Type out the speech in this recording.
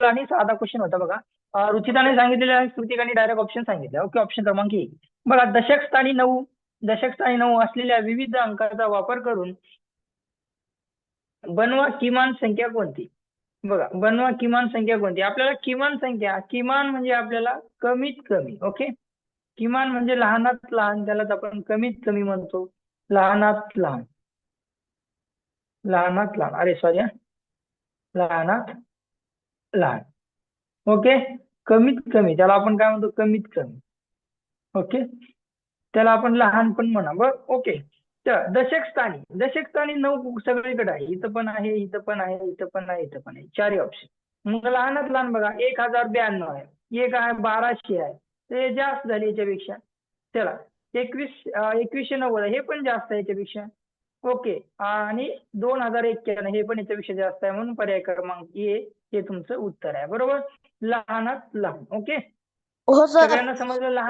आणि साधा क्वेश्चन होता बघा. रुचिताने सांगितलेलं आहे, कृतिकाने डायरेक्ट ऑप्शन सांगितलं. ओके, ऑप्शन क्रमांक 1 बघा. दशक स्थानी 9 असलेल्या विविध अंकाचा वापर करून बनवा किमान संख्या कोणती. बघा, बनवा किमान संख्या कोणती. आपल्याला किमान म्हणजे आपल्याला कमीत कमी. ओके, किमान म्हणजे लहानात लहान, त्यालाच आपण कमीत कमी म्हणतो. लहानात लहान, लहानात लहान, अरे सॉरी, लहानात लहान. ओके, कमीत कमी त्याला आपण काय म्हणतो, कमीत कमी. ओके, त्याला आपण लहान पण म्हणा. बरं, ओके. तर दशक स्थानी 9 सगळीकडे आहे. इथं पण आहे, इथं पण आहे, इथं पण आहे, इथं पण आहे. चारही ऑप्शन. मग लहानात लहान बघा, 1092 आहे, एक आहे 1200 आहे. ते जास्त झाले याच्यापेक्षा. चला, 2190 आहे, हे पण जास्त आहे याच्यापेक्षा. ओके, आणि 2091 हे पण याच्यापेक्षा जास्त आहे. म्हणून पर्याय क्रमांक ए हे तुमचं उत्तर आहे. बरोबर, लहानात लहान. ओके, हो सर. सगळ्यांना समजलं? लहान